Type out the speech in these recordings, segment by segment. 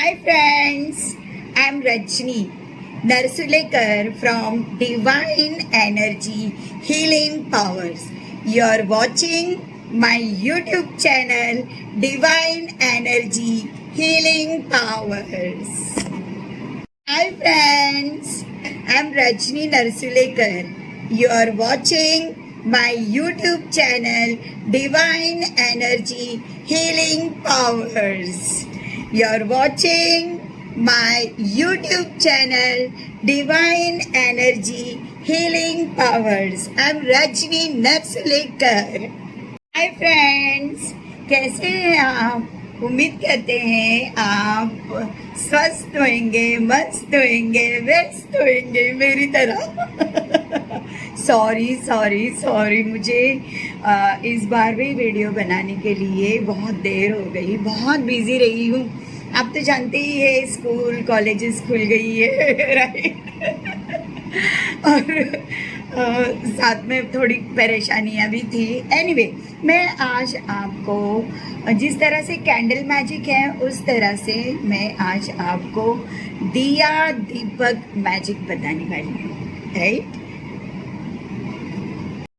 Hi friends, I'm Rajni Narsulekar from Divine Energy Healing Powers. You're watching my YouTube channel Divine Energy Healing Powers. Hi friends, I'm Rajni Narsulekar. You're watching my YouTube channel Divine Energy Healing Powers. You're watching my YouTube channel Divine Energy Healing Powers. I'm Rajni Narsulekar. Hi friends, कैसे हैं आप? उम्मीद करते हैं आप स्वस्थ होंगे, मस्त होंगे, व्यस्त होंगे मेरी तरह। सॉरी मुझे इस बार भी वीडियो बनाने के लिए बहुत देर हो गई, बहुत बिजी रही हूँ। आप तो जानते ही है, स्कूल कॉलेजेस खुल गई है राइट। और साथ में थोड़ी परेशानियाँ भी थी। एनीवे, मैं आज आपको जिस तरह से कैंडल मैजिक है उस तरह से मैं आज आपको दिया दीपक मैजिक बताने वाली हूँ, राइट।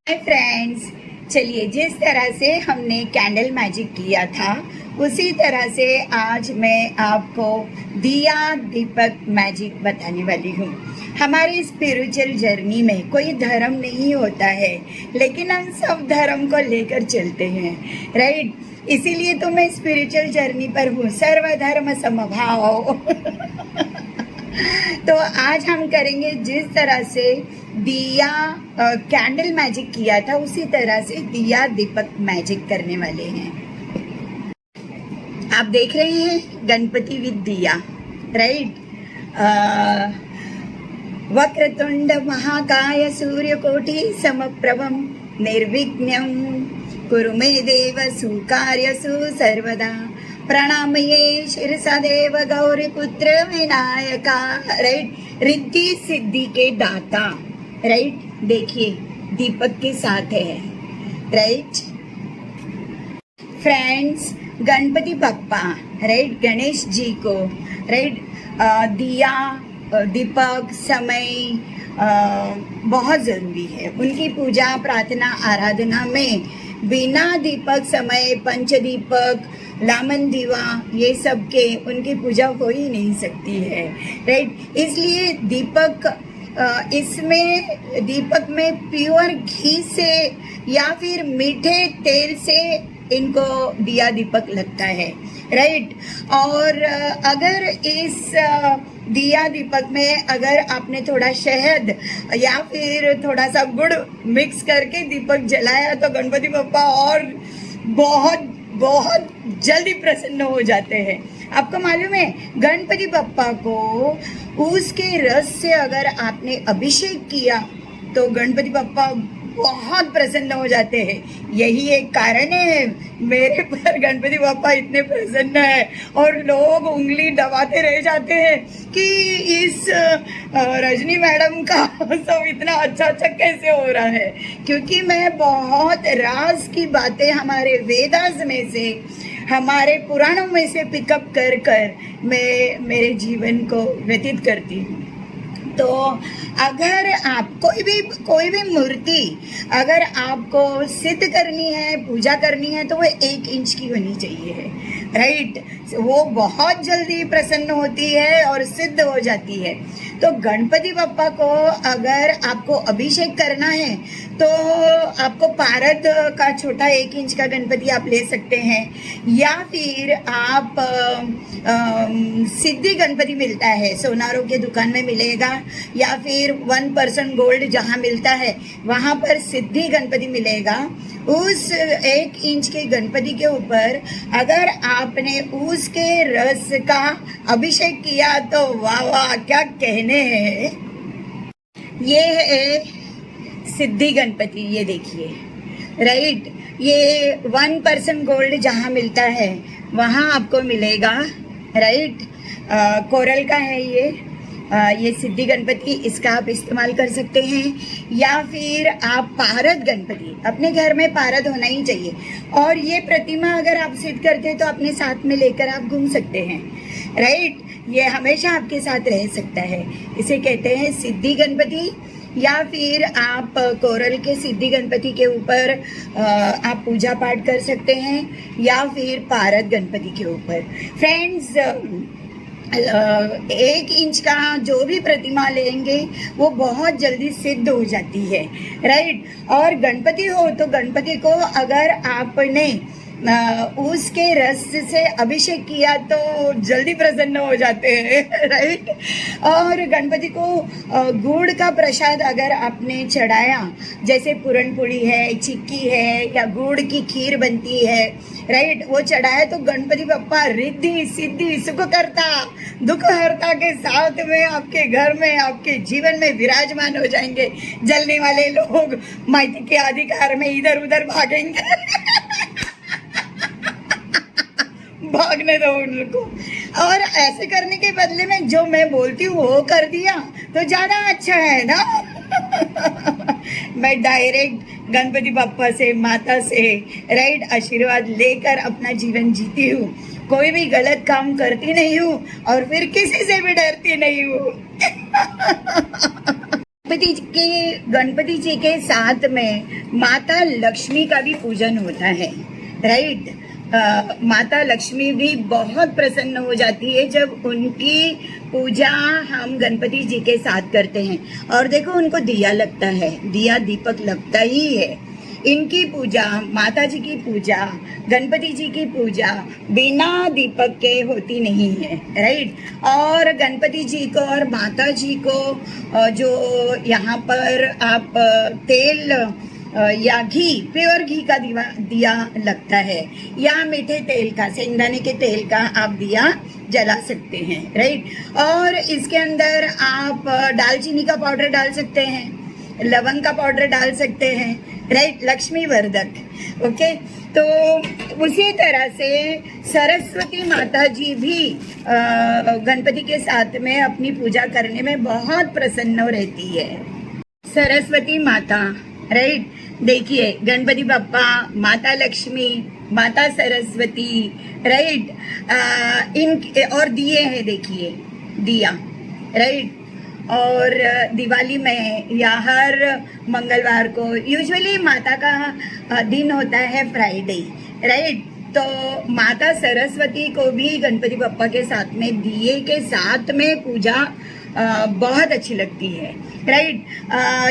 हाय फ्रेंड्स, चलिए जिस तरह से हमने कैंडल मैजिक किया था उसी तरह से आज मैं आपको दिया दीपक मैजिक बताने वाली हूँ। हमारी स्पिरिचुअल जर्नी में कोई धर्म नहीं होता है, लेकिन हम सब धर्म को लेकर चलते हैं, राइट। इसीलिए तो मैं स्पिरिचुअल जर्नी पर हूँ, सर्वधर्म समभाव। तो आज हम करेंगे जिस तरह से दिया कैंडल मैजिक किया था उसी तरह से दिया दीपक मैजिक करने वाले हैं। आप देख रहे हैं गणपति विद दिया, राइट। वक्रतुंड महाकाय सूर्यकोटि समप्रभं निर्विघ्नं कुरु मे देव सुकार्यसु सर्वदा प्रणामये शिरसा देव गौरीपुत्र विनायका, राइट। रिद्धि सिद्धि के दाता, राइट। देखिए दीपक के साथ है, right. Friends, Ganpati Bappa, right, Ganesh ji को, राइट, दिया दीपक समय बहुत ज़रूरी है। उनकी पूजा प्रार्थना आराधना में बिना दीपक समय पंचदीपक लामन दीवा ये सब के उनकी पूजा हो ही नहीं सकती है, राइट। इसलिए इसमें दीपक में प्योर घी से या फिर मीठे तेल से इनको दिया दीपक लगता है, राइट। और अगर इस दिया दीपक में अगर आपने थोड़ा शहद या फिर थोड़ा सा गुड़ मिक्स करके दीपक जलाया तो गणपति बप्पा और बहुत बहुत जल्दी प्रसन्न हो जाते हैं। आपको मालूम है, गणपति बप्पा को उसके रस से अगर आपने अभिषेक किया तो गणपति बप्पा बहुत प्रसन्न हो जाते हैं। यही एक कारण है मेरे पर गणपति बप्पा इतने प्रसन्न है और लोग उंगली दबाते रह जाते हैं कि इस रजनी मैडम का सब इतना अच्छा कैसे हो रहा है। क्योंकि मैं बहुत राज की बातें हमारे वेदास में से, हमारे पुराणों में से पिकअप कर मैं मेरे जीवन को व्यतीत करती हूँ। तो अगर आप कोई भी मूर्ति अगर आपको सिद्ध करनी है, पूजा करनी है, तो वो 1 इंच की होनी चाहिए, राइट। वो बहुत जल्दी प्रसन्न होती है और सिद्ध हो जाती है। तो गणपति बप्पा को अगर आपको अभिषेक करना है तो आपको पारद का छोटा 1 इंच का गणपति आप ले सकते हैं, या फिर आप सिद्धि गणपति मिलता है, सोनारों के दुकान में मिलेगा, या फिर 1% गोल्ड जहाँ मिलता है वहाँ पर सिद्धि गणपति मिलेगा। उस 1 इंच के गणपति के ऊपर अगर आपने उसके रस का अभिषेक किया तो वाह वाह क्या कहने हैं। ये है सिद्धि गणपति, ये देखिए, राइट। ये 1% गोल्ड जहाँ मिलता है वहाँ आपको मिलेगा, राइट। कोरल का है ये सिद्धि गणपति, इसका आप इस्तेमाल कर सकते हैं। या फिर आप पारद गणपति, अपने घर में पारद होना ही चाहिए। और ये प्रतिमा अगर आप सिद्ध करते हैं तो अपने साथ में लेकर आप घूम सकते हैं। राइट। ये हमेशा आपके साथ रह सकता है। इसे कहते हैं सिद्धि गणपति, या फिर आप कोरल के सिद्धि गणपति के ऊपर आप पूजा पाठ कर सकते हैं, या फिर पारद गणपति के ऊपर। फ्रेंड्स, 1 इंच का जो भी प्रतिमा लेंगे वो बहुत जल्दी सिद्ध हो जाती है, राइट। और गणपति हो तो गणपति को अगर आपने उसके रस से अभिषेक किया तो जल्दी प्रसन्न हो जाते हैं, राइट। और गणपति को गुड़ का प्रसाद अगर आपने चढ़ाया, जैसे पूरनपोली है, चिक्की है, या गुड़ की खीर बनती है, राइट, वो चढ़ाया तो गणपति बप्पा रिद्धि सिद्धि सुख करता दुख हरता के साथ में आपके घर में, आपके जीवन में विराजमान हो जाएंगे। जलने वाले लोग माइती के अधिकार में इधर उधर भागेंगे। भागने दो उनको। और ऐसे करने के बदले में जो मैं बोलती हूँ वो कर दिया तो ज्यादा अच्छा है ना। मैं डायरेक्ट गणपति बप्पा से, माता से, राइट, आशीर्वाद लेकर अपना जीवन जीती हूँ। कोई भी गलत काम करती नहीं हूँ और फिर किसी से भी डरती नहीं हूँ। गणपति जी के साथ में माता लक्ष्मी का भी पूजन होता है, राइट। माता लक्ष्मी भी बहुत प्रसन्न हो जाती है जब उनकी पूजा हम गणपति जी के साथ करते हैं। और देखो, उनको दिया लगता है, दिया दीपक लगता ही है। इनकी पूजा, माता जी की पूजा, गणपति जी की पूजा बिना दीपक के होती नहीं है, राइट। और गणपति जी को और माता जी को जो यहाँ पर आप तेल या घी, प्योर घी का दिया लगता है, या मीठे तेल का, शेंगदाने के तेल का आप दिया जला सकते हैं, राइट। और इसके अंदर आप दालचीनी का पाउडर डाल सकते हैं, लवंग का पाउडर डाल सकते हैं, राइट, लक्ष्मी वर्धक, ओके। तो उसी तरह से सरस्वती माता जी भी गणपति के साथ में अपनी पूजा करने में बहुत प्रसन्न रहती है। सरस्वती माता, राइट, देखिए, गणपति बप्पा, माता लक्ष्मी, माता सरस्वती, राइट, इन और दिए हैं, देखिए दिया, राइट। और दिवाली में या हर मंगलवार को यूजुअली माता का दिन होता है फ्राइडे, राइट। तो माता सरस्वती को भी गणपति बप्पा के साथ में दिए के साथ में पूजा बहुत अच्छी लगती है, राइट।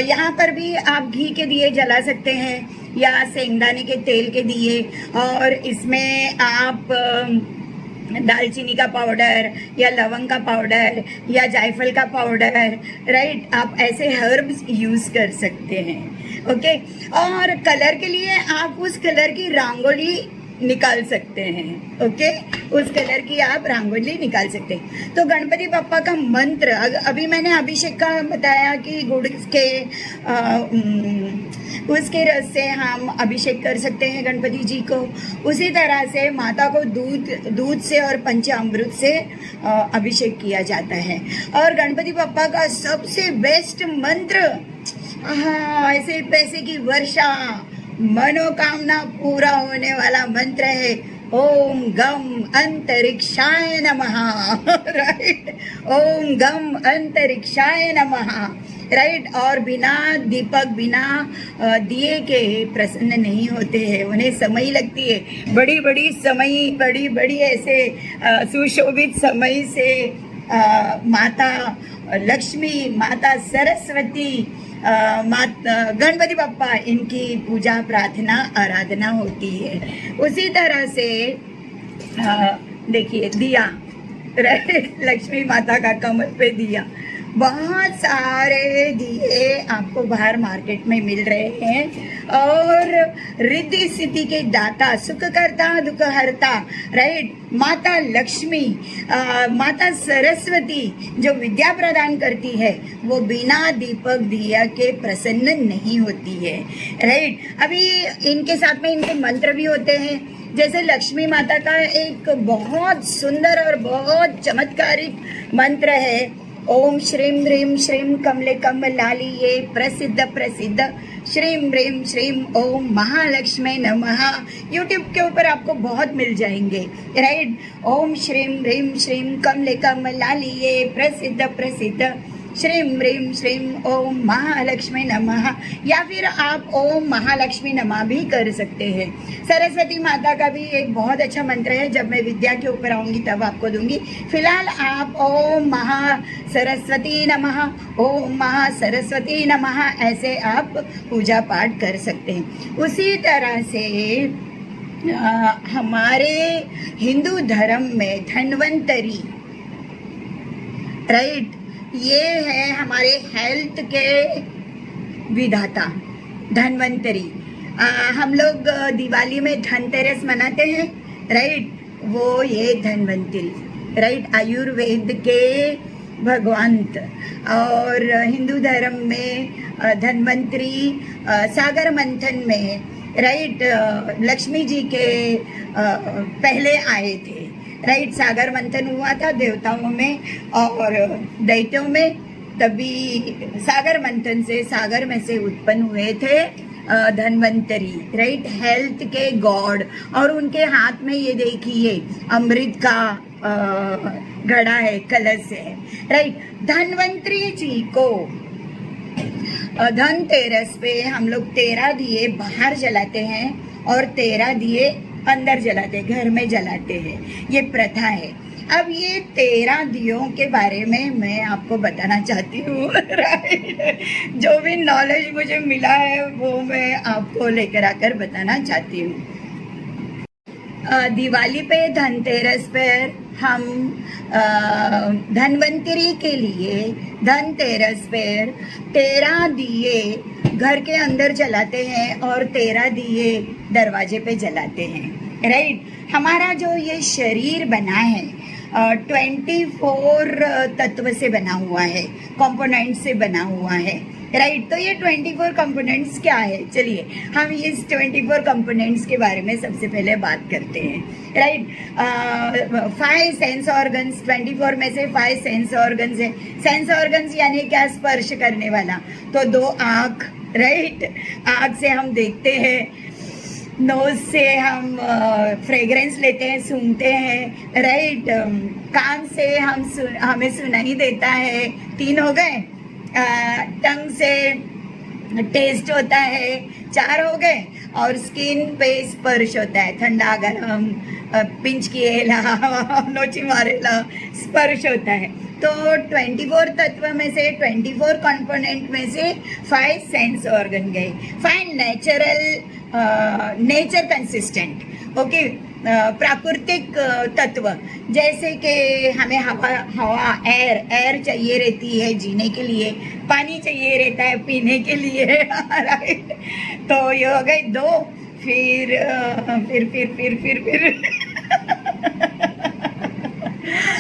यहाँ पर भी आप घी के दिए जला सकते हैं या शेंगदाने के तेल के दिए, और इसमें आप दालचीनी का पाउडर या लवंग का पाउडर या जायफल का पाउडर, राइट, आप ऐसे हर्ब्स यूज कर सकते हैं, ओके। और कलर के लिए आप उस कलर की रंगोली निकाल सकते हैं, ओके, उस कलर की आप रंगोली निकाल सकते हैं। तो गणपति बप्पा का मंत्र, अभी मैंने अभिषेक का बताया कि गुड़ के उसके रस से हम अभिषेक कर सकते हैं गणपति जी को। उसी तरह से माता को दूध से और पंचामृत से अभिषेक किया जाता है। और गणपति बप्पा का सबसे बेस्ट मंत्र, ऐसे पैसे की वर्षा, मनोकामना पूरा होने वाला मंत्र है, ओम गम अंतरिक्षाय नमः, राइट, ओम गम अंतरिक्षाय नमः, राइट। और बिना दीपक, बिना दिए के प्रसन्न नहीं होते हैं, उन्हें समय लगती है, बड़ी बड़ी समय, बड़ी बड़ी ऐसे सुशोभित समय से माता लक्ष्मी, माता सरस्वती, गणपति बप्पा, इनकी पूजा प्रार्थना आराधना होती है। उसी तरह से देखिए दिया, राइट, लक्ष्मी माता का कमर पे दिया, बहुत सारे दिए आपको बाहर मार्केट में मिल रहे हैं। और रिद्धि सिद्धि के दाता, सुख करता दुख हरता, राइट, माता लक्ष्मी, माता सरस्वती जो विद्या प्रदान करती है, वो बिना दीपक दिया के प्रसन्न नहीं होती है, राइट। अभी इनके साथ में इनके मंत्र भी होते हैं। जैसे लक्ष्मी माता का एक बहुत सुंदर और बहुत चमत्कारिक मंत्र है, ओम श्रीं ह्रीं श्रीं कमले कमलालिये प्रसिद्ध प्रसिद्ध श्रीं ह्रीं श्रीं ओम महालक्ष्मी नमः। यूट्यूब के ऊपर आपको बहुत मिल जाएंगे, राइट। ओम श्रीं ह्रीं श्रीं कमले कमलालिये प्रसिद्ध प्रसिद्ध श्रीं ह्रीं श्रीं ओम महालक्ष्मी नमः, या फिर आप ओम महालक्ष्मी नमः भी कर सकते हैं। सरस्वती माता का भी एक बहुत अच्छा मंत्र है, जब मैं विद्या के ऊपर आऊँगी तब आपको दूंगी। फिलहाल आप ओम महा सरस्वती नमः, ओम महा सरस्वती नमः ऐसे आप पूजा पाठ कर सकते हैं। उसी तरह से हमारे हिंदू धर्म में धन्वंतरी, राइट, ये है हमारे हेल्थ के विधाता धन्वंतरी। हम लोग दिवाली में धनतेरस मनाते हैं, राइट, वो ये धन्वंतरी, राइट, आयुर्वेद के भगवंत। और हिंदू धर्म में धन्वंतरी सागर मंथन में, राइट, लक्ष्मी जी के पहले आए थे, राइट। सागर मंथन हुआ था देवताओं में और दैत्यों में, तभी सागर मंथन से, सागर में से उत्पन्न हुए थे धन्वंतरी, राइट, हेल्थ के गॉड। और उनके हाथ में ये देखिए अमृत का घड़ा है, कलश है, राइट। धन्वंतरी जी को धनतेरस पे हम लोग 13 दिए बाहर जलाते हैं और 13 दिए अंदर जलाते, घर में जलाते हैं, ये प्रथा है। अब ये 13 दियों के बारे में मैं आपको बताना चाहती हूँ, राइट। जो भी नॉलेज मुझे मिला है वो मैं आपको लेकर आकर बताना चाहती हूँ। दिवाली पे, धनतेरस पर हम धन्वंतरी के लिए धनतेरस पर 13 दिए घर के अंदर जलाते हैं और 13 दिए दरवाजे पे जलाते हैं, राइट। हमारा जो ये शरीर बना है 24 तत्व से बना हुआ है, कंपोनेंट से बना हुआ है, राइट। तो ये 24 कंपोनेंट्स क्या है, चलिए हम इस 24 कंपोनेंट्स के बारे में सबसे पहले बात करते हैं, राइट। 5 सेंस ऑर्गन्स, 24 में से 5 सेंस ऑर्गन्स है। सेंस ऑर्गन्स यानी क्या, स्पर्श करने वाला। तो 2 आँख, राइट, आँख से हम देखते हैं, नोज से हम फ्रेग्रेंस लेते हैं, सूंघते हैं, राइट। कान से हमें सुनाई देता है, 3 हो गए। टंग से टेस्ट होता है, 4 हो गए। और स्किन पे स्पर्श होता है, ठंडा गरम, पिंच किएला, नोची मारेला, स्पर्श होता है। तो 24 तत्व में से, 24 कंपोनेंट में से 5 सेंस ऑर्गन गए। 5 नेचर कंसिस्टेंट, ओके, प्राकृतिक तत्व, जैसे कि हमें हवा एयर चाहिए रहती है जीने के लिए, पानी चाहिए रहता है पीने के लिए, राइट। तो ये हो गए 2। फिर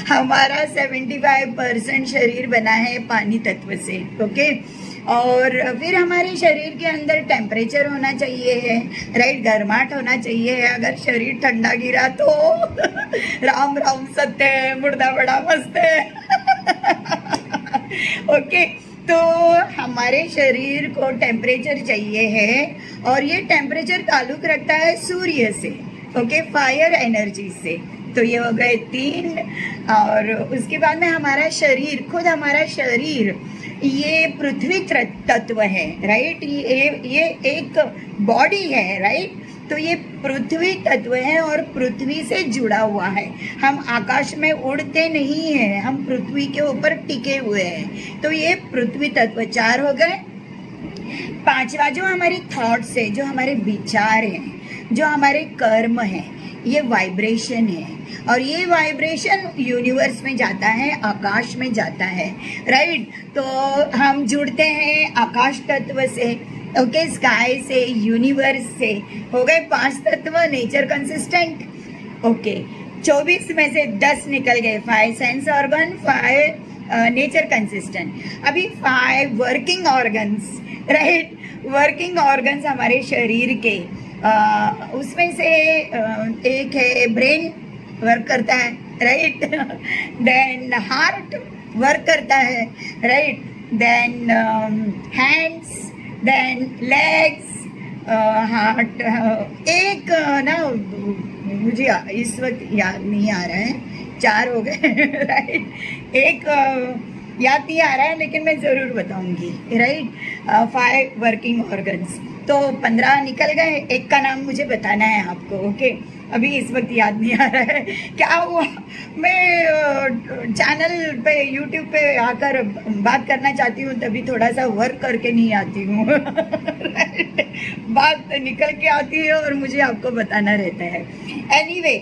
हमारा 75% शरीर बना है पानी तत्व से, ओके। और फिर हमारे शरीर के अंदर टेम्परेचर होना चाहिए है, राइट, गर्माहट होना चाहिए है। अगर शरीर ठंडा गिरा तो राम राम सत्य है, मुर्दा बड़ा मस्त है, ओके। तो हमारे शरीर को टेम्परेचर चाहिए है और ये टेम्परेचर ताल्लुक रखता है सूर्य से, ओके, फायर एनर्जी से। तो ये हो गए 3। और उसके बाद में हमारा शरीर, खुद हमारा शरीर ये पृथ्वी तत्व है, राइट। ये एक बॉडी है, राइट। तो ये पृथ्वी तत्व है और पृथ्वी से जुड़ा हुआ है। हम आकाश में उड़ते नहीं हैं, हम पृथ्वी के ऊपर टिके हुए हैं। तो ये पृथ्वी तत्व 4 हो गए। 5वां जो हमारी थॉट्स है, जो हमारे विचार हैं, जो हमारे कर्म हैं, ये वाइब्रेशन है। और ये वाइब्रेशन यूनिवर्स में जाता है, आकाश में जाता है, राइट। तो हम जुड़ते हैं आकाश तत्व से, ओके, स्काई से, यूनिवर्स से। हो गए 5 तत्व नेचर कंसिस्टेंट, ओके। 24 में से 10 निकल गए, 5 सेंस ऑर्गन, 5 नेचर कंसिस्टेंट। अभी 5 working organs, right. Working organs हमारे शरीर के, उसमें से एक है ब्रेन, वर्क करता है, राइट। देन हार्ट वर्क करता है, right. Then hands, then legs, heart. एक ना मुझे इस वक्त याद नहीं आ रहा है, 4 हो गए राइट. एक याद नहीं आ रहा है लेकिन मैं ज़रूर बताऊंगी, राइट. 5 working organs. तो 15 निकल गए, एक का नाम मुझे बताना है आपको. ओके, अभी इस वक्त याद नहीं आ रहा है. क्या हुआ, मैं चैनल पे यूट्यूब पे आकर बात करना चाहती हूँ, तभी थोड़ा सा वर्क करके नहीं आती हूँ बात निकल के आती है और मुझे आपको बताना रहता है. एनीवे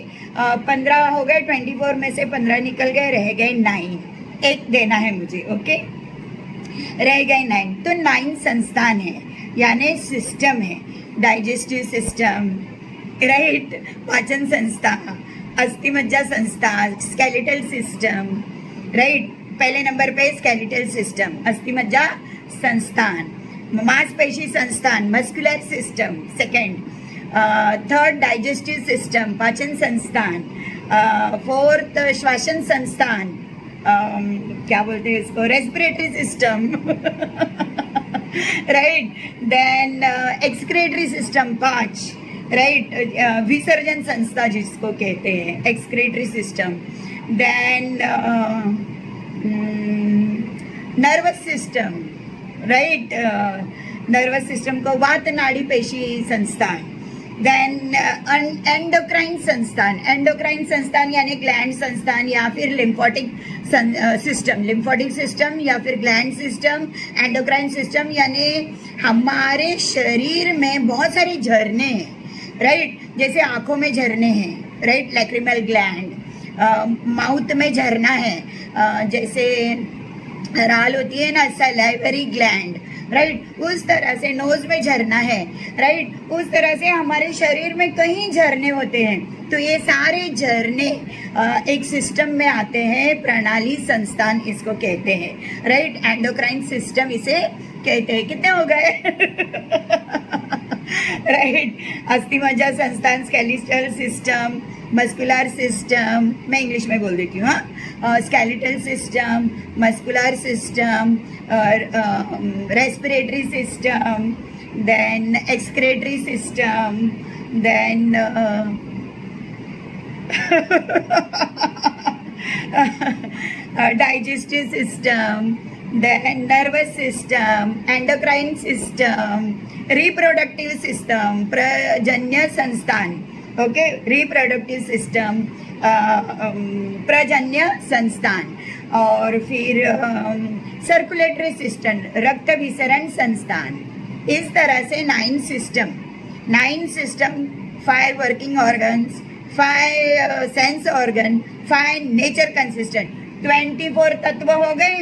15 हो गए, 24 में से 15 निकल गए, रह गए 9. एक देना है मुझे. ओके, रह गए 9. तो 9 संस्थान है, यानी सिस्टम है. डाइजेस्टिव सिस्टम, राइट, पाचन संस्था, अस्थि मज्जा संस्था, स्केलेटल सिस्टम, राइट. पहले नंबर पे स्केलेटल सिस्टम, अस्थि मज्जा संस्थान. मांसपेशी संस्थान, muscular system, second. Third digestive system, पाचन संस्थान. फोर्थ श्वसन संस्थान, क्या बोलते हैं इसको, respiratory system right. Then excretory system 5, right. विसर्जन संस्था जिसको कहते हैं, excretory system. Then nervous system, right. Nervous system को वात नाड़ी पेशी संस्थान. देन एंडोक्राइन संस्थान. एंडोक्राइन संस्थान यानी ग्लैंड संस्थान या फिर लिम्फोटिक सिस्टम. लिम्फोटिक सिस्टम या फिर ग्लैंड सिस्टम. एंडोक्राइन सिस्टम यानी हमारे शरीर में बहुत सारे झरने हैं, राइट. जैसे आंखों में झरने हैं, राइट, लैक्रिमल ग्लैंड. माउथ में झरना है, जैसे राल होती है ना, सलाइवरी ग्लैंड, राइट. उस तरह से नोज में झरना है, राइट. उस तरह से हमारे शरीर में कई झरने होते हैं. तो ये सारे झरने एक सिस्टम में आते हैं, प्रणाली संस्थान इसको कहते हैं, राइट. एंडोक्राइन सिस्टम इसे कहते हैं. कितने हो गए राइट. अस्थि मज्जा संस्थान, स्केलेटल सिस्टम, मस्कुलर सिस्टम, मैं इंग्लिश में बोल देती हूँ, हाँ. Skeletal system, muscular system, respiratory system, then excretory system, then digestive system, then nervous system, endocrine system, reproductive system, प्रजन्य संस्थान, ओके, reproductive system, प्रजन्य संस्थान. और फिर सर्कुलेटरी सिस्टम, रक्त विसरण संस्थान. इस तरह से 9 system, 5 working organs, 5 sense organ, 5 nature consistent, 24 तत्व हो गए.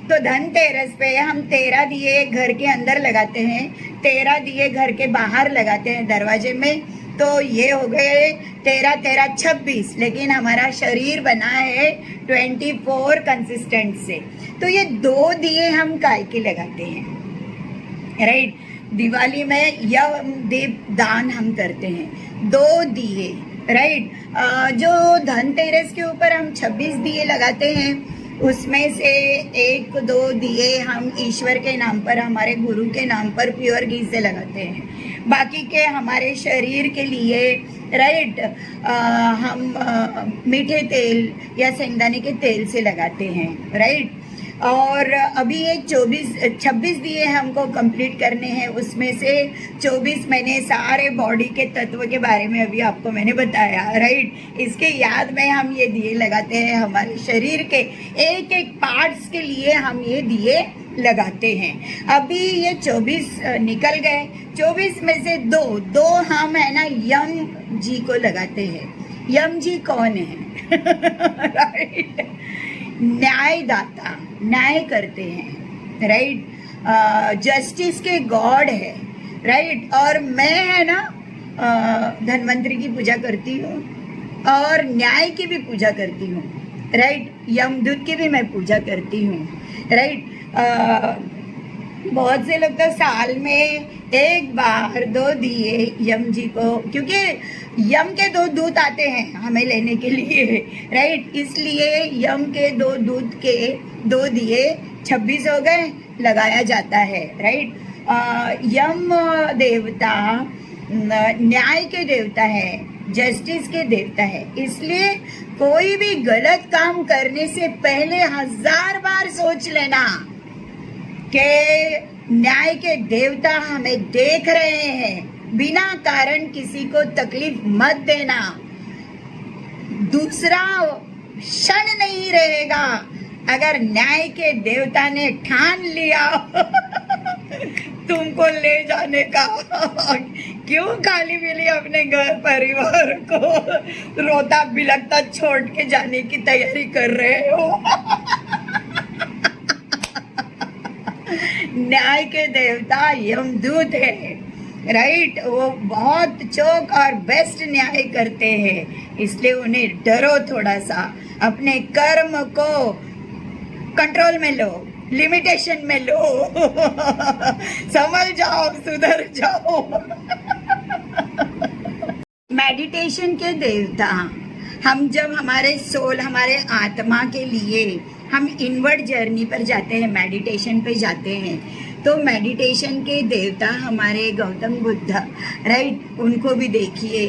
तो धनतेरस पे हम 13 दिए घर के अंदर लगाते हैं, 13 दिए घर के बाहर लगाते हैं दरवाजे में. तो ये हो गए 13 13 26, लेकिन हमारा शरीर बना है 24 कंसिस्टेंट से. तो ये 2 दिए हम काय के लगाते हैं, राइट. दिवाली में यम दीप दान हम करते हैं, 2 दिए, राइट. जो धनतेरस के ऊपर हम 26 दिए लगाते हैं, उसमें से 1-2 दिए हम ईश्वर के नाम पर, हमारे गुरु के नाम पर प्योर घी से लगाते हैं. बाकी के हमारे शरीर के लिए, राइट, हम मीठे तेल या शेंगदाने के तेल से लगाते हैं, राइट. और अभी ये 26 दिए हमको कंप्लीट करने हैं. उसमें से 24 मैंने सारे बॉडी के तत्व के बारे में अभी आपको मैंने बताया, राइट. इसके याद में हम ये दिए लगाते हैं. हमारे शरीर के एक एक पार्ट्स के लिए हम ये दिए लगाते हैं. अभी ये 24 निकल गए. 24 में से दो हम है ना यम जी को लगाते हैं. यम जी कौन है राइट. न्यायदाता, न्याय करते हैं, राइट. जस्टिस के गॉड है, राइट. और मैं है ना धन्वंतरी की पूजा करती हूँ और न्याय की भी पूजा करती हूँ, राइट. यमदूत की भी मैं पूजा करती हूँ, राइट. बहुत से लोग तो साल में 1 बार 2 दिए यम जी को, क्योंकि यम के 2 दूत आते हैं हमें लेने के लिए, राइट। इसलिए यम के 2 दूत के 2 दिए 26 हो गए, लगाया जाता है, राइट। यम देवता न्याय के देवता है, जस्टिस के देवता है, इसलिए कोई भी गलत काम करने से पहले 1000 बार सोच लेना कि न्याय के देवता हमें देख रहे हैं, बिना कारण किसी को तकलीफ मत देना। दूसरा क्षण नहीं रहेगा अगर न्याय के देवता ने ठान लिया तुमको ले जाने का, क्यों खाली मिली अपने घर परिवार को रोता बिलखता छोड़ के जाने की तैयारी कर रहे हो। न्याय के देवता यमदूत है, राइट। वो बहुत चौक और बेस्ट न्याय करते हैं, इसलिए उन्हें डरो थोड़ा सा, अपने कर्म को कंट्रोल में लो, लिमिटेशन में लो। समझ जाओ, सुधर जाओ। मेडिटेशन के देवता, हम जब हमारे सोल, हमारे आत्मा के लिए हम इनवर्ड जर्नी पर जाते हैं, मेडिटेशन पे जाते हैं, तो मेडिटेशन के देवता हमारे गौतम बुद्ध, राइट। उनको भी देखिए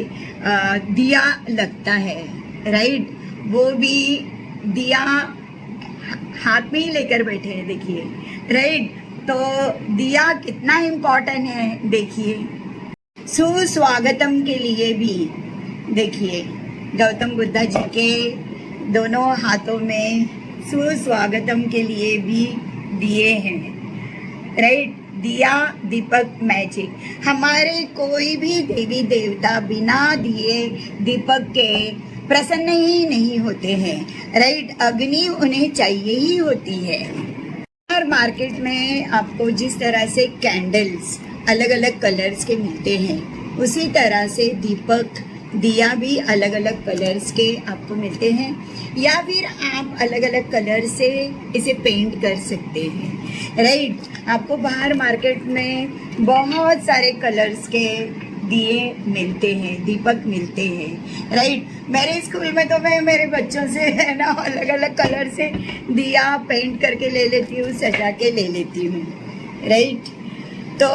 दिया लगता है, राइट। वो भी दिया हाथ में ही लेकर बैठे हैं, देखिए, राइट। तो दिया कितना इम्पोर्टेंट है, देखिए। सुस्वागतम के लिए भी देखिए गौतम बुद्ध जी के दोनों हाथों में सुस्वागतम के लिए भी दिए हैं, राइट। दिया दीपक मैजिक। हमारे कोई भी देवी देवता बिना दिए दीपक के प्रसन्न ही नहीं होते हैं, राइट। अग्नि उन्हें चाहिए ही होती है। हर मार्केट में आपको जिस तरह से कैंडल्स अलग अलग कलर्स के मिलते हैं, उसी तरह से दीपक दिया भी अलग अलग कलर्स के आपको मिलते हैं, या फिर आप अलग अलग कलर से इसे पेंट कर सकते हैं, राइट। आपको बाहर मार्केट में बहुत सारे कलर्स के दिए मिलते हैं, दीपक मिलते हैं, राइट। मेरे स्कूल में तो मैं मेरे बच्चों से है ना अलग अलग कलर से दिया पेंट करके ले लेती हूँ, सजा के ले लेती हूँ, राइट। तो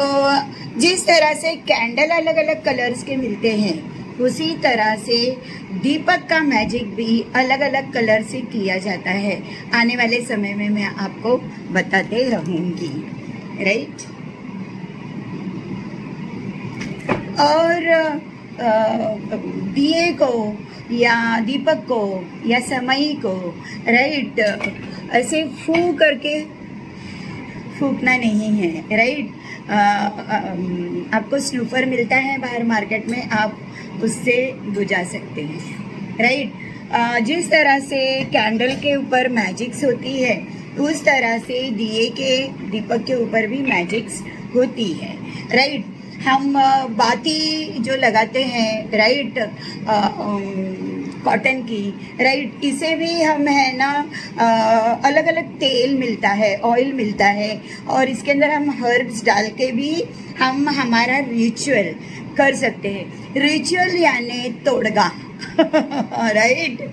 जिस तरह से कैंडल अलग अलग कलर्स के मिलते हैं, उसी तरह से दीपक का मैजिक भी अलग अलग कलर से किया जाता है। आने वाले समय में मैं आपको बताते रहूँगी, राइट। और दिए को या दीपक को या समई को, राइट, ऐसे करके फूकना नहीं है, राइट। आपको स्नूफर मिलता है बाहर मार्केट में, आप उससे बुझा सकते हैं, राइट। जिस तरह से कैंडल के ऊपर मैजिक्स होती है, उस तरह से दिए के दीपक के ऊपर भी मैजिक्स होती है, राइट। हम बाती जो लगाते हैं, राइट, कॉटन की, राइट, इसे भी हम है ना अलग अलग तेल मिलता है, ऑयल मिलता है, और इसके अंदर हम हर्ब्स डाल के भी हम हमारा रिचुअल कर सकते हैं। रिचुअल यानी तोड़गा, राइट।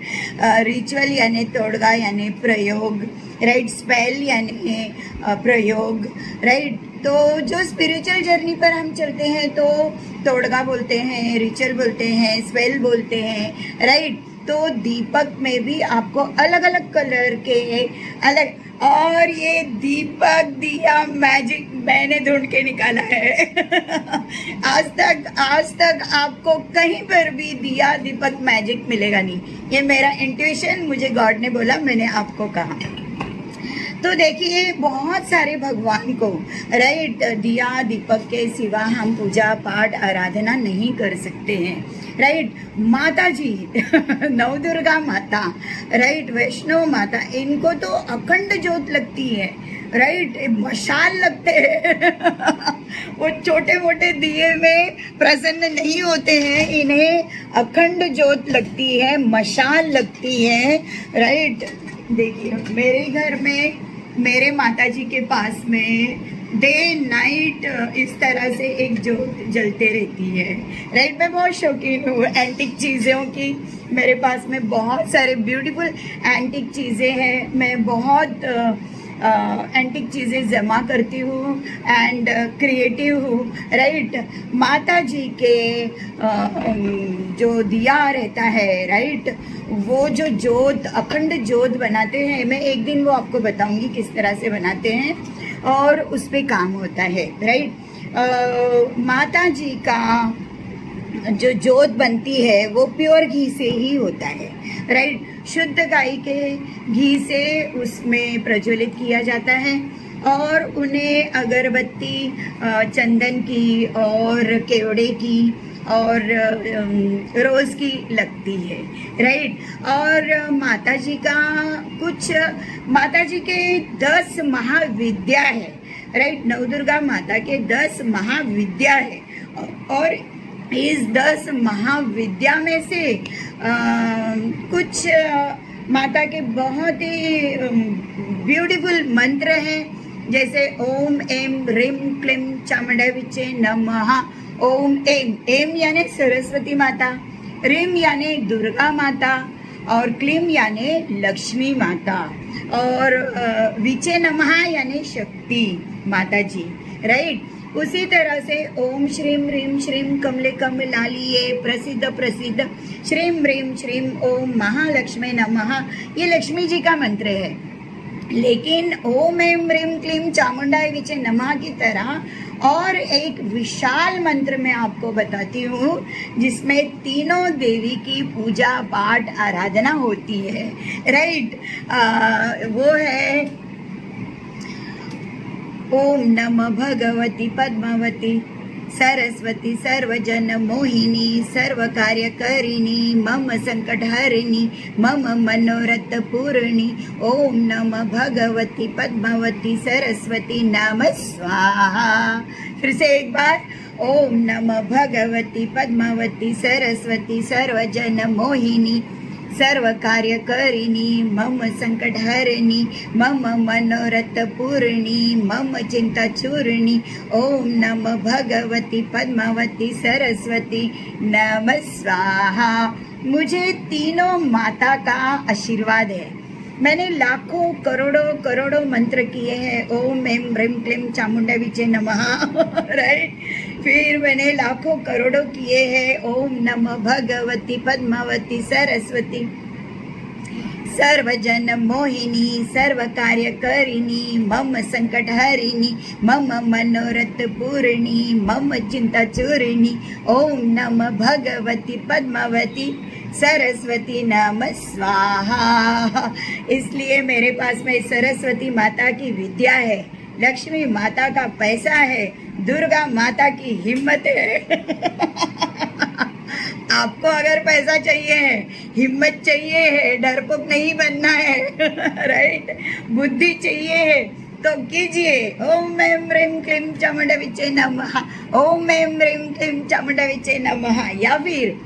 रिचुअल यानी तोड़गा यानी प्रयोग, राइट। स्पेल यानी प्रयोग, राइट। तो जो स्पिरिचुअल जर्नी पर हम चलते हैं तो तोड़गा बोलते हैं, रिचुअल बोलते हैं, स्पेल बोलते हैं, राइट। तो दीपक में भी आपको अलग अलग कलर के अलग, और ये दीपक दिया मैजिक मैंने ढूंढ के निकाला है। आज तक आपको कहीं पर भी दिया दीपक मैजिक मिलेगा नहीं, ये मेरा इंट्यूशन, मुझे गॉड ने बोला, मैंने आपको कहा। तो देखिए बहुत सारे भगवान को, राइट, दिया दीपक के सिवा हम पूजा पाठ आराधना नहीं कर सकते हैं, राइट। माता जी नवदुर्गा माता, राइट, वैष्णव माता, इनको तो अखंड ज्योत लगती है, राइट, मशाल लगते हैं। वो छोटे मोटे दिए में प्रसन्न नहीं होते हैं, इन्हें अखंड ज्योत लगती है, मशाल लगती है, राइट। देखिए मेरे घर में मेरे माता जी के पास में डे नाइट इस तरह से एक ज्योत जलते रहती है, राइट। मैं बहुत शौकीन हूँ एंटिक चीज़ों की, मेरे पास में बहुत सारे ब्यूटीफुल एंटिक चीज़ें हैं। मैं बहुत एंटिक चीज़ें जमा करती हूँ एंड क्रिएटिव हूँ, राइट। माता जी के जो दिया रहता है, राइट, वो जो जोत, अखंड जोत बनाते हैं, मैं एक दिन वो आपको बताऊंगी किस तरह से बनाते हैं और उस पे काम होता है, राइट। माता जी का जो जोत बनती है वो प्योर घी से ही होता है, राइट। शुद्ध गाय के घी से उसमें प्रज्वलित किया जाता है और उन्हें अगरबत्ती चंदन की और केवड़े की और रोज़ की लगती है, राइट। और माता जी का कुछ, माता जी के 10 महाविद्या है, राइट। नवदुर्गा माता के 10 महाविद्या है और इस 10 महाविद्या में से कुछ माता के बहुत ही ब्यूटीफुल मंत्र हैं, जैसे ओम एम ह्रीम क्लीम चामुंडा विचे नमः। ओम एम, एम यानी सरस्वती माता, ह्रीम यानी दुर्गा माता और क्लीम यानी लक्ष्मी माता और विचे नमः यानी शक्ति माता जी, राइट। उसी तरह से ओम श्रीम ह्रीम श्रीम कमले कमलालिये प्रसिद्ध प्रसिद्ध श्रीम ह्रीम श्रीम ओम महालक्ष्मी नमः, ये लक्ष्मी जी का मंत्र है। लेकिन ओम एम ह्रीम क्लीम चामुंडाई विचे नमः की तरह और एक विशाल मंत्र मैं आपको बताती हूँ जिसमें तीनों देवी की पूजा पाठ आराधना होती है, राइट। वो है ओम नमः भगवती पद्मावती सरस्वती सर्वजन मोहिनी सर्व कार्यकरिणी मम संकट हरिणी मम मनोरथ पूर्णी। ओम नमः भगवती पद्मावती सरस्वती नमः स्वाहा। फिर से एक बार, ओम नमः भगवती पद्मावती सरस्वती सर्वजन मोहिनी सर्व कार्यकरिणी मम संकट हरिणी मम मनोरथ पूर्णी मम चिंता चूर्णी। ओम नमः भगवती पद्मावती सरस्वती नमः स्वाहा। मुझे तीनों माता का आशीर्वाद है। मैंने लाखों करोड़ों मंत्र किए हैं, ओम एम ह्रीम क्लीम चामुंडा विचे नमः, राइट। फिर मैंने लाखों करोड़ों किए हैं ओम नमः भगवती पद्मावती सरस्वती सर्वजन मोहिनी सर्व कार्यकरिणी मम संकट हरिणी मम मनोरथ पूर्णी मम चिंता चूर्णी। ओम नमः भगवती पद्मावती सरस्वती नमः स्वाहा। इसलिए मेरे पास में सरस्वती माता की विद्या है, लक्ष्मी माता का पैसा है, दुर्गा माता की हिम्मत है। आपको अगर पैसा चाहिए है, हिम्मत चाहिए है, डरपोक नहीं बनना है, राइट, बुद्धि चाहिए है तो कीजिए ओम एम ह्रीम क्लीम चामुंडा विचे नमः, ओम एम ह्रीम क्लीम चामुंडा विचे नमः, या फिर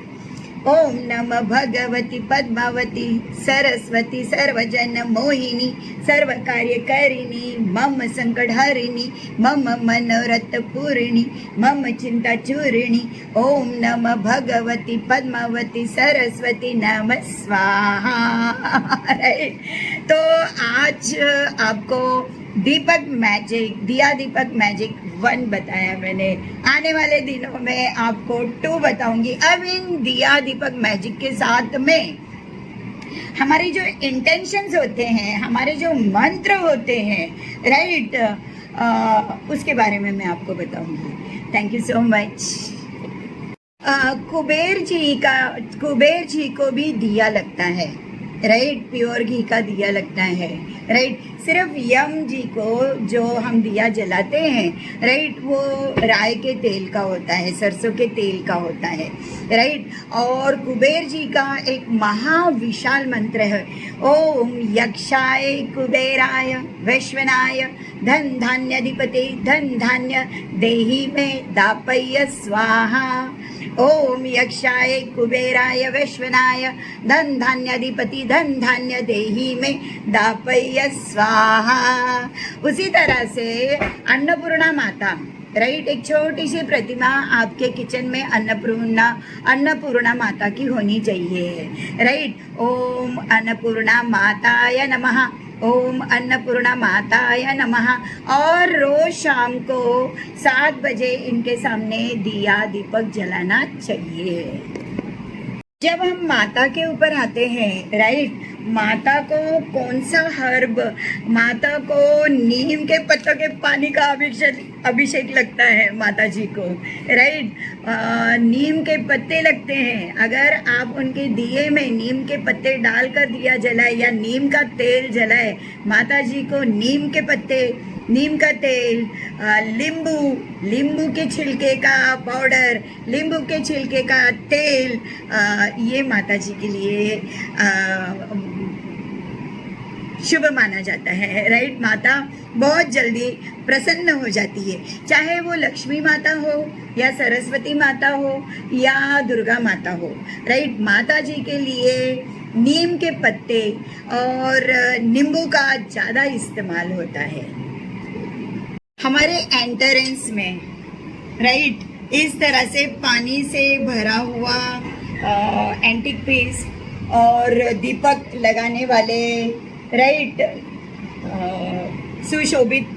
ओम नमः भगवती पद्मावती सरस्वती सर्वजन मोहिनी सर्व कार्यकरिणी मम संकट हरिणी मम मनोरथ पूर्णी मम चिंता चूर्णी। ओम नमः भगवती पद्मावती सरस्वती नमः स्वाहा। तो आज आपको दीपक मैजिक, दिया दीपक मैजिक 1 बताया मैंने। आने वाले दिनों में आपको 2 बताऊंगी। अब इन दिया दीपक मैजिक के साथ में हमारे जो इंटेंशंस होते हैं, हमारे जो मंत्र होते हैं, राइट, उसके बारे में मैं आपको बताऊंगी। Thank you so much. Kuber ji को भी दिया लगता है, राइट, प्योर घी का दिया लगता है, राइट। सिर्फ यम जी को जो हम दिया जलाते हैं, राइट, वो राई के तेल का होता है, सरसों के तेल का होता है, राइट। और कुबेर जी का एक महाविशाल मंत्र है, ओम यक्षाय कुबेराय वैश्वनाय धन धान्याधिपते धन धान्य देहि में दापय्य स्वाहा। ओम यक्षाय कुबेराय वैश्वनाय धन धान्याधिपति धन धान्य देही में दापय स्वाहा। उसी तरह से अन्नपूर्णा माता, राइट, एक छोटी सी प्रतिमा आपके किचन में अन्नपूर्णा माता की होनी चाहिए, राइट। ओम अन्नपूर्णा माताय नमः, ओम अन्नपूर्णा माताय नमः। और रोज शाम को 7 बजे इनके सामने दिया दीपक जलाना चाहिए। जब हम माता के ऊपर आते हैं, राइट, माता को कौन सा हर्ब, माता को नीम के पत्तों के पानी का अभिषेक लगता है माता जी को, राइट। नीम के पत्ते लगते हैं। अगर आप उनके दिए में नीम के पत्ते डालकर दिया जलाए या नीम का तेल जलाए, माता जी को नीम के पत्ते, नीम का तेल, नींबू के छिलके का पाउडर, नींबू के छिलके का तेल, ये माता जी के लिए शुभ माना जाता है, राइट। माता बहुत जल्दी प्रसन्न हो जाती है, चाहे वो लक्ष्मी माता हो या सरस्वती माता हो या दुर्गा माता हो, राइट। माता जी के लिए नीम के पत्ते और नींबू का ज़्यादा इस्तेमाल होता है। हमारे एंट्रेंस में, राइट, इस तरह से पानी से भरा हुआ एंटीक पीस और दीपक लगाने वाले, राइट, सुशोभित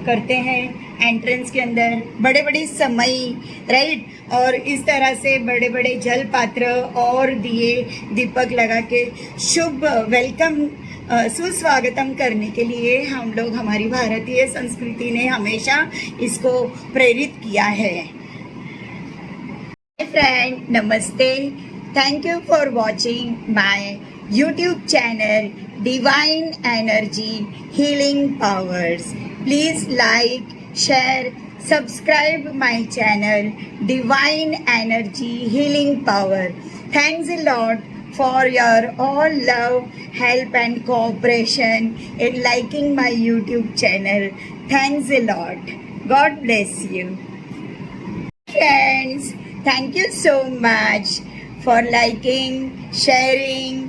करते हैं एंट्रेंस के अंदर। बड़े बड़े समई, राइट, और इस तरह से बड़े बड़े जल पात्र और दिए दीपक लगा के शुभ वेलकम, सुस्वागतम करने के लिए हम लोग, हमारी भारतीय संस्कृति ने हमेशा इसको प्रेरित किया है। फ्रेंड, नमस्ते। Thank you for watching my YouTube channel Divine Energy Healing Powers. Please like, share, subscribe my channel Divine Energy Healing Power. Thanks a lot for your all love, help and cooperation in liking my YouTube channel. Thanks a lot. God bless you. Friends, thank you so much for liking, sharing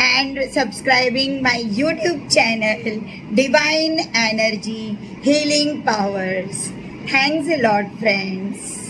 and subscribing my YouTube channel Divine Energy Healing Powers. Thanks a lot, friends.